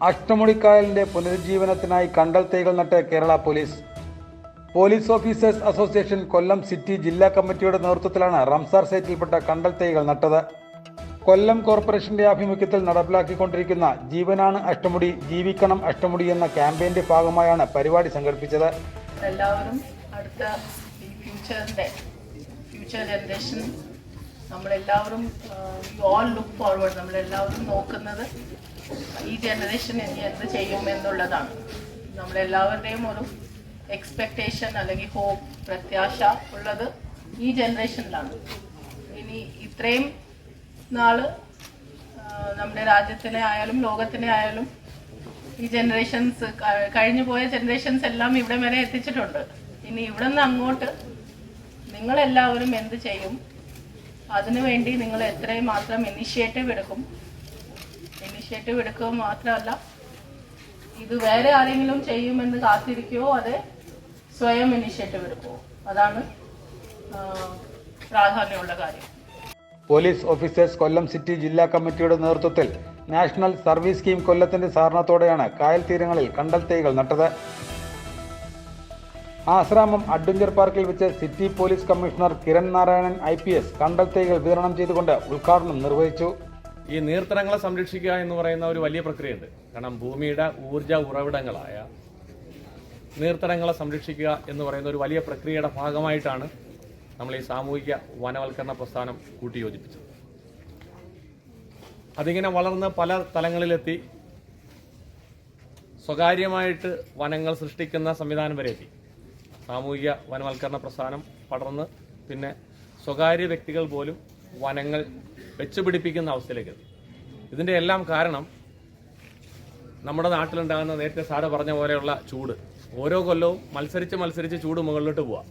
അഷ്ടമുടിക്കായലിന്റെ പുനരുജ്ജീവനത്തിനായി കണ്ടൽ തൈകൾ നട്ട് Kerala police. Police officers association Kollam city ജില്ലാ കമ്മിറ്റിയുടെ നേതൃത്വത്തിലാണ് റംസാർ സൈറ്റിൽപ്പെട്ട കണ്ടൽ തൈകൾ നട്ടത്. കൊല്ലം കോർപ്പറേഷന്റെ ആഭിമുഖ്യത്തിൽ നടപ്പിലാക്കിക്കൊണ്ടിരിക്കുന്ന ജീവനാണ് അഷ്ടമുടി, ജീവിക്കണം അഷ്ടമുടി എന്ന ക്യാമ്പയിന്റെ ഭാഗമായാണ് പരിപാടി സംഘടിപ്പിച്ചത്. എല്ലാവരും അടുത്ത ഫ്യൂച്ചർ ജനറേഷൻ നമ്മളെല്ലാവരും ഓൾ ലുക്ക് ഫോർവേഡ്, നമ്മളെല്ലാവരും നോക്കുന്നത് ഈ ജനറേഷൻ ഇനി എന്ത് ചെയ്യും എന്നുള്ളതാണ്. നമ്മളെല്ലാവരുടെയും ഒരു എക്സ്പെക്ടേഷൻ അല്ലെങ്കിൽ ഹോപ്പ്, പ്രത്യാശ ഉള്ളത് ഈ ജനറേഷനിലാണ്. ഇനി ഇത്രയും നാള് നമ്മുടെ രാജ്യത്തിനെ ആയാലും ലോകത്തിനെ ആയാലും ഈ ജനറേഷൻസ്, കഴിഞ്ഞു പോയ ജനറേഷൻസ് എല്ലാം ഇവിടെ വരെ എത്തിച്ചിട്ടുണ്ട്. ഇനി ഇവിടെ നിന്ന് അങ്ങോട്ട് നിങ്ങളെല്ലാവരും എന്ത് ചെയ്യും, അതിനുവേണ്ടി നിങ്ങൾ എത്രയും മാത്രം ഇനിഷ്യേറ്റീവ് എടുക്കുക മാത്രമല്ല, ഇത് വേറെ ആരെങ്കിലും ചെയ്യുമെന്ന് കാത്തിരിക്കുകയോ അതെ സ്വയം ഇനിഷ്യേറ്റീവ് എടുക്കുമോ, അതാണ് പ്രാധാന്യമുള്ള കാര്യം. പോലീസ് ഓഫീസേഴ്സ് കൊല്ലം സിറ്റി ജില്ലാ കമ്മിറ്റിയുടെ നേതൃത്വത്തിൽ നാഷണൽ സർവീസ് സ്കീം കൊല്ലത്തിന്റെ സഹകരണത്തോടെയാണ് കായൽ തീരങ്ങളിൽ കണ്ടൽ തൈകൾ നട്ടത്. ആശ്രാമം അഡ്വഞ്ചർ പാർക്കിൽ വെച്ച് city police commissioner Kiran Narayanan IPS കണ്ടൽ തൈകൾ വിതരണം ചെയ്തുകൊണ്ട് ഉദ്ഘാടനം നിർവഹിച്ചു. ഈ നീർത്തടങ്ങളെ സംരക്ഷിക്കുക എന്ന് പറയുന്ന ഒരു വലിയ പ്രക്രിയയുണ്ട്. കാരണം ഭൂമിയുടെ ഊർജ ഉറവിടങ്ങളായ നീർത്തടങ്ങളെ സംരക്ഷിക്കുക എന്ന് പറയുന്ന ഒരു വലിയ പ്രക്രിയയുടെ ഭാഗമായിട്ടാണ് നമ്മൾ ഈ സാമൂഹിക വനവൽക്കരണ പ്രസ്ഥാനം കൂട്ടിയോജിപ്പിച്ചത്. അതിങ്ങനെ വളർന്ന് പല തലങ്ങളിലെത്തി സ്വകാര്യമായിട്ട് വനങ്ങൾ സൃഷ്ടിക്കുന്ന സംവിധാനം വരെ എത്തി. സാമൂഹിക വനവൽക്കരണ പ്രസ്ഥാനം പടർന്ന് പിന്നെ സ്വകാര്യ വ്യക്തികൾ പോലും വനങ്ങൾ വെച്ചുപിടിപ്പിക്കുന്ന അവസ്ഥയിലേക്ക് എത്തി. ഇതിൻ്റെ എല്ലാം കാരണം നമ്മുടെ നാട്ടിലുണ്ടാകുന്ന, നേരത്തെ സാറ് പറഞ്ഞ പോലെയുള്ള ചൂട്. ഓരോ കൊല്ലവും മത്സരിച്ച് ചൂട് മുകളിലോട്ട് പോവാം.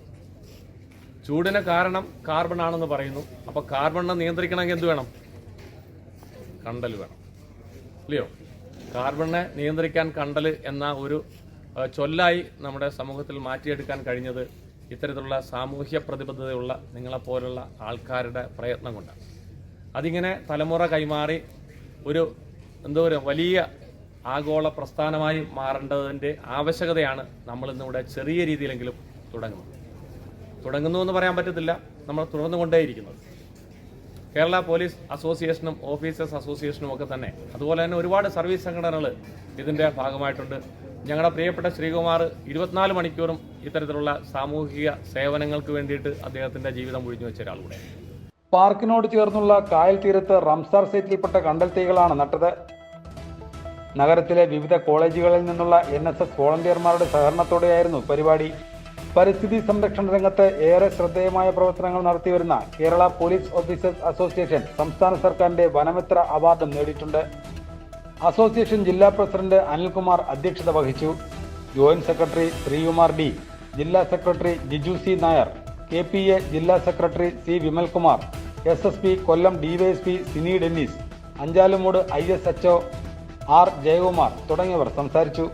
ചൂടിന് കാരണം കാർബൺ ആണെന്ന് പറയുന്നു. അപ്പോൾ കാർബണിനെ നിയന്ത്രിക്കണമെങ്കിൽ എന്ത് വേണം? കണ്ടൽ വേണം, ഇല്ലയോ? കാർബണിനെ നിയന്ത്രിക്കാൻ കണ്ടൽ എന്ന ഒരു ചൊല്ലായി നമ്മുടെ സമൂഹത്തിൽ മാറ്റിയെടുക്കാൻ കഴിഞ്ഞത് ഇത്തരത്തിലുള്ള സാമൂഹ്യ പ്രതിബദ്ധതയുള്ള നിങ്ങളെപ്പോലുള്ള ആൾക്കാരുടെ പ്രയത്നം കൊണ്ടാണ്. അതിങ്ങനെ തലമുറ കൈമാറി ഒരു വലിയ ആഗോള പ്രസ്ഥാനമായി മാറേണ്ടതിൻ്റെ ആവശ്യകതയാണ് നമ്മളിന്നിവിടെ ചെറിയ രീതിയിലെങ്കിലും തുടങ്ങുന്നു എന്ന് പറയാൻ പറ്റത്തില്ല, നമ്മൾ തുടർന്നുകൊണ്ടേയിരിക്കുന്നത്. കേരള പോലീസ് അസോസിയേഷനും ഓഫീസേഴ്സ് അസോസിയേഷനും ഒക്കെ തന്നെ, അതുപോലെ തന്നെ ഒരുപാട് സർവീസ് സംഘടനകൾ ഇതിൻ്റെ ഭാഗമായിട്ടുണ്ട്. ഞങ്ങളുടെ പ്രിയപ്പെട്ട ശ്രീകുമാർ 24 മണിക്കൂറും ഇത്തരത്തിലുള്ള സാമൂഹിക സേവനങ്ങൾക്ക് വേണ്ടിയിട്ട് അദ്ദേഹത്തിൻ്റെ ജീവിതം ഒഴിഞ്ഞു വെച്ച ഒരാളുകൂടെ. പാർക്കിനോട് ചേർന്നുള്ള കായൽ തീരത്ത് റംസാർ സൈറ്റിൽപ്പെട്ട കണ്ടൽ തൈകളാണ് നട്ടത്. നഗരത്തിലെ വിവിധ കോളേജുകളിൽ നിന്നുള്ള NSS വോളണ്ടിയർമാരുടെ സഹകരണത്തോടെയായിരുന്നു പരിപാടി. പരിസ്ഥിതി സംരക്ഷണ രംഗത്ത് ഏറെ ശ്രദ്ധേയമായ പ്രവർത്തനങ്ങൾ നടത്തിവരുന്ന കേരള പോലീസ് ഓഫീസേഴ്സ് അസോസിയേഷൻ സംസ്ഥാന സർക്കാരിന്റെ വനമിത്ര അവാർഡും നേടിയിട്ടുണ്ട്. അസോസിയേഷൻ ജില്ലാ പ്രസിഡന്റ് അനിൽകുമാർ അധ്യക്ഷത വഹിച്ചു. ജോയിന്റ് സെക്രട്ടറി ശ്രീകുമാർ D, ജില്ലാ secretary Jiju C Nair, KPA ജില്ലാ secretary C Vimalkumar, SSP Kollam DYSP Sini Dennis, Anchalumoodu ISHO R Jayakumar തുടങ്ങിയവർ സംസാരിച്ചു.